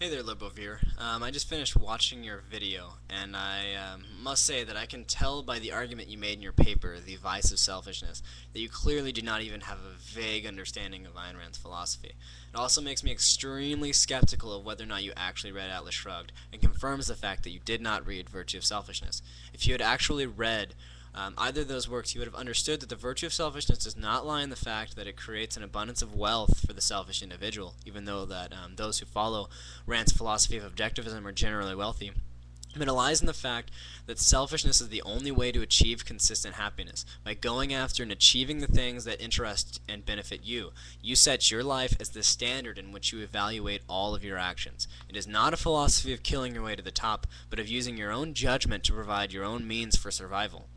Hey there, Libovere. I just finished watching your video, and I must say that I can tell by the argument you made in your paper, The Vice of Selfishness, that you clearly do not even have a vague understanding of Ayn Rand's philosophy. It also makes me extremely skeptical of whether or not you actually read Atlas Shrugged, and confirms the fact that you did not read Virtue of Selfishness. If you had actually read either of those works, you would have understood that the virtue of selfishness does not lie in the fact that it creates an abundance of wealth for the selfish individual, even though that those who follow Rand's philosophy of objectivism are generally wealthy. But it lies in the fact that selfishness is the only way to achieve consistent happiness. By going after and achieving the things that interest and benefit you, you set your life as the standard in which you evaluate all of your actions. It is not a philosophy of killing your way to the top, but of using your own judgment to provide your own means for survival.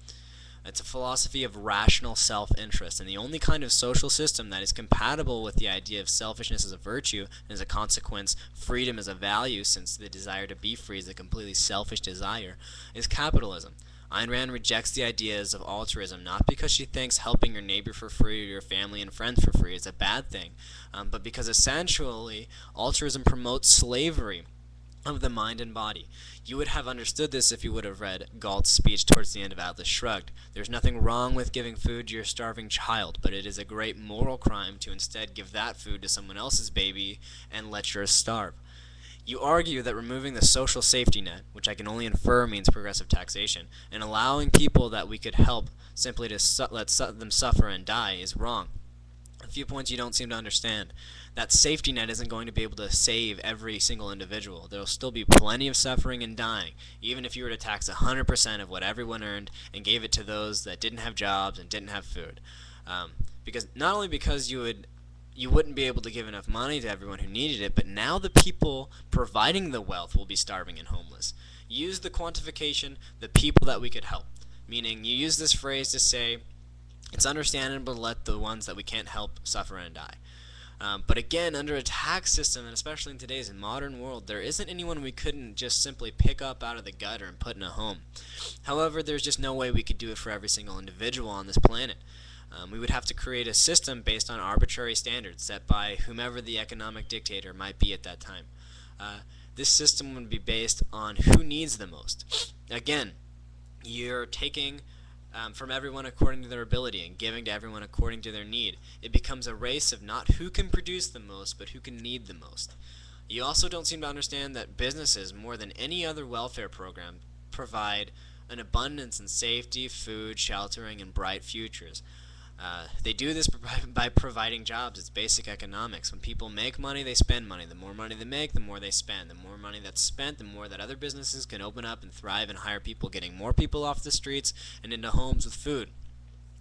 It's a philosophy of rational self-interest, and the only kind of social system that is compatible with the idea of selfishness as a virtue, and as a consequence, freedom as a value, since the desire to be free is a completely selfish desire, is capitalism. Ayn Rand rejects the ideas of altruism not because she thinks helping your neighbor for free or your family and friends for free is a bad thing, but because essentially altruism promotes slavery of the mind and body. You would have understood this if you would have read Galt's speech towards the end of Atlas Shrugged. There's nothing wrong with giving food to your starving child, but it is a great moral crime to instead give that food to someone else's baby and let yours starve. You argue that removing the social safety net, which I can only infer means progressive taxation, and allowing people that we could help simply to let them suffer and die is wrong. A few points you don't seem to understand. That safety net isn't going to be able to save every single individual. There will still be plenty of suffering and dying, even if you were to tax 100% of what everyone earned and gave it to those that didn't have jobs and didn't have food. Because not only because you wouldn't be able to give enough money to everyone who needed it, but now the people providing the wealth will be starving and homeless. Use the quantification, the people that we could help. Meaning, you use this phrase to say, it's understandable to let the ones that we can't help suffer and die. But again, under a tax system, and especially in today's modern world, there isn't anyone we couldn't just simply pick up out of the gutter and put in a home. However, there's just no way we could do it for every single individual on this planet. We would have to create a system based on arbitrary standards set by whomever the economic dictator might be at that time. This system would be based on who needs the most. Again, you're taking from everyone according to their ability and giving to everyone according to their need. It becomes a race of not who can produce the most, but who can need the most. You also don't seem to understand that businesses, more than any other welfare program, provide an abundance in safety, food, sheltering, and bright futures. They do this by providing jobs. It's basic economics. When people make money, they spend money. The more money they make, the more they spend. The more money that's spent, the more that other businesses can open up and thrive and hire people, getting more people off the streets and into homes with food.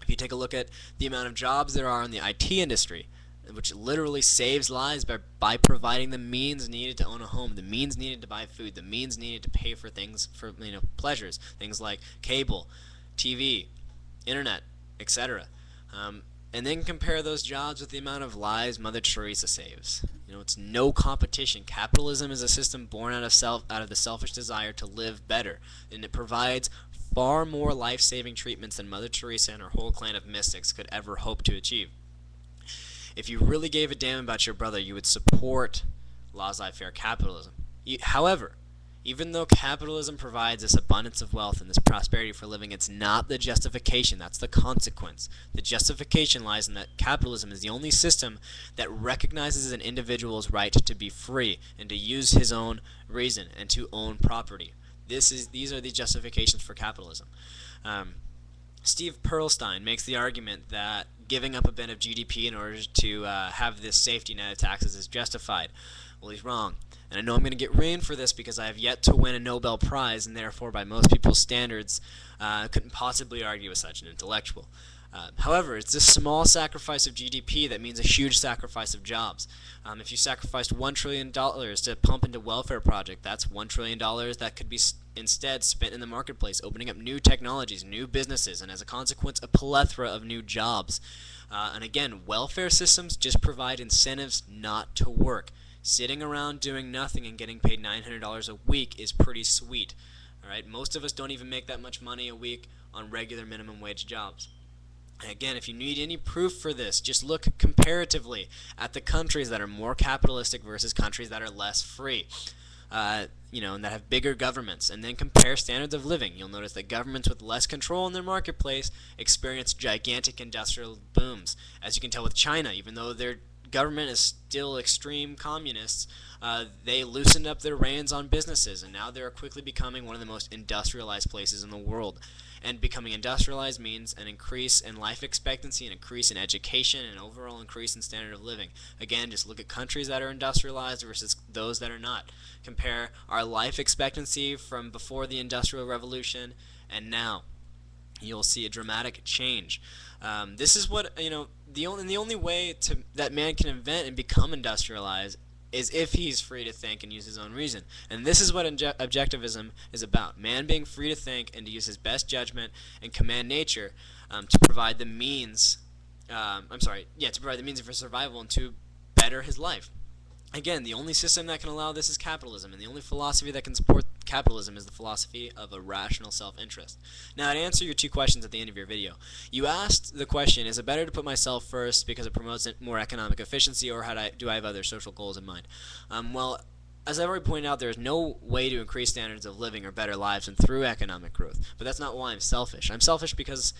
If you take a look at the amount of jobs there are in the IT industry, which literally saves lives by providing the means needed to own a home, the means needed to buy food, the means needed to pay for things, for pleasures, things like cable, TV, internet, etc. And then compare those jobs with the amount of lives Mother Teresa saves. It's no competition. Capitalism is a system born out of the selfish desire to live better, and it provides far more life-saving treatments than Mother Teresa and her whole clan of mystics could ever hope to achieve. If you really gave a damn about your brother, you would support laissez-faire capitalism. However, even though capitalism provides this abundance of wealth and this prosperity for living, it's not the justification. That's the consequence. The justification lies in that capitalism is the only system that recognizes an individual's right to be free and to use his own reason and to own property. These are the justifications for capitalism. Steve Perlstein makes the argument that giving up a bit of GDP in order to have this safety net of taxes is justified. Well, he's wrong. And I know I'm going to get rained for this because I have yet to win a Nobel Prize, and therefore, by most people's standards, couldn't possibly argue with such an intellectual. However, it's this small sacrifice of GDP that means a huge sacrifice of jobs. If you sacrificed $1 trillion to pump into welfare project, that's $1 trillion that could be instead spent in the marketplace, opening up new technologies, new businesses, and as a consequence, a plethora of new jobs. And again, welfare systems just provide incentives not to work. Sitting around doing nothing and getting paid $900 a week is pretty sweet. All right, most of us don't even make that much money a week on regular minimum wage jobs. Again, if you need any proof for this, just look comparatively at the countries that are more capitalistic versus countries that are less free. And that have bigger governments, and then compare standards of living. You'll notice that governments with less control in their marketplace experience gigantic industrial booms. As you can tell with China, even though their government is still extreme communists, they loosened up their reins on businesses, and now they're quickly becoming one of the most industrialized places in the world. And becoming industrialized means an increase in life expectancy, an increase in education, and an overall increase in standard of living. Again, just look at countries that are industrialized versus those that are not. Compare our life expectancy from before the Industrial Revolution and now. You'll see a dramatic change. This is what the only way that man can invent and become industrialized is if he's free to think and use his own reason. And this is what objectivism is about. Man being free to think and to use his best judgment and command nature to provide the means to provide the means for survival and to better his life. Again, the only system that can allow this is capitalism, and the only philosophy that can support capitalism is the philosophy of a rational self-interest. Now, to answer your two questions at the end of your video, you asked the question, is it better to put myself first because it promotes more economic efficiency, or do I have other social goals in mind? Well, as I've already pointed out, there is no way to increase standards of living or better lives than through economic growth. But that's not why I'm selfish. I'm selfish because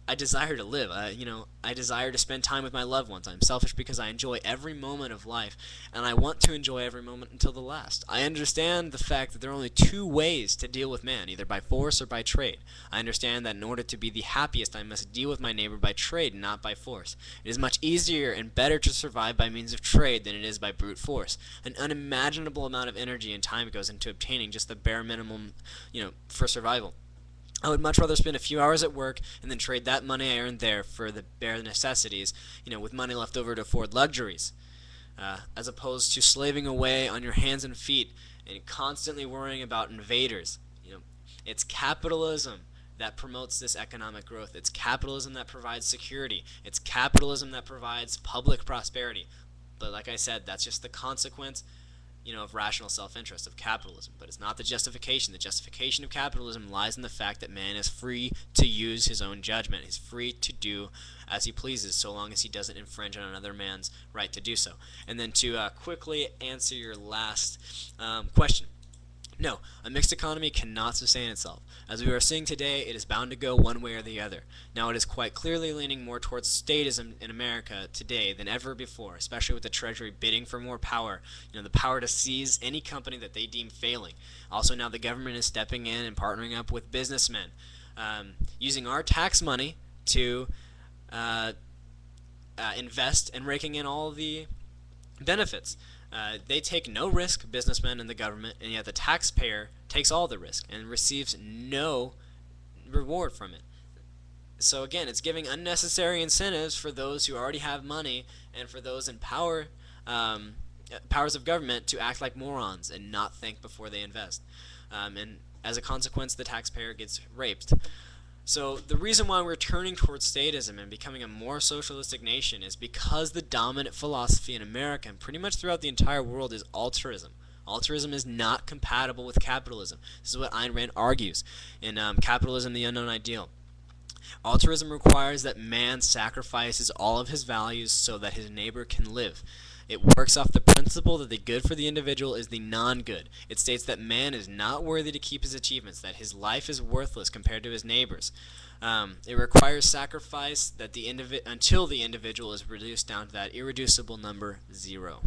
I desire to live. I desire to spend time with my loved ones. I'm selfish because I enjoy every moment of life, and I want to enjoy every moment until the last. I understand the fact that there are only two ways to deal with man, either by force or by trade. I understand that in order to be the happiest, I must deal with my neighbor by trade, not by force. It is much easier and better to survive by means of trade than it is by brute force. An unimaginable amount of energy and time goes into obtaining just the bare minimum, for survival. I would much rather spend a few hours at work and then trade that money I earned there for the bare necessities, with money left over to afford luxuries, as opposed to slaving away on your hands and feet and constantly worrying about invaders. It's capitalism that promotes this economic growth. It's capitalism that provides security. It's capitalism that provides public prosperity. But like I said, that's just the consequence of rational self-interest, of capitalism. But it's not the justification. The justification of capitalism lies in the fact that man is free to use his own judgment. He's free to do as he pleases, so long as he doesn't infringe on another man's right to do so. And then to quickly answer your last question. No, a mixed economy cannot sustain itself. As we are seeing today, it is bound to go one way or the other. Now, it is quite clearly leaning more towards statism in America today than ever before, especially with the Treasury bidding for more power, the power to seize any company that they deem failing. Also, now the government is stepping in and partnering up with businessmen, using our tax money to invest and raking in all the benefits. They take no risk, businessmen and the government, and yet the taxpayer takes all the risk and receives no reward from it. So again, it's giving unnecessary incentives for those who already have money and for those in powers of government to act like morons and not think before they invest. And as a consequence, the taxpayer gets raped. So the reason why we're turning towards statism and becoming a more socialistic nation is because the dominant philosophy in America and pretty much throughout the entire world is altruism. Altruism is not compatible with capitalism. This is what Ayn Rand argues in Capitalism, the Unknown Ideal. Altruism requires that man sacrifices all of his values so that his neighbor can live. It works off the principle that the good for the individual is the non-good. It states that man is not worthy to keep his achievements, that his life is worthless compared to his neighbor's. It requires sacrifice that until the individual is reduced down to that irreducible number 0.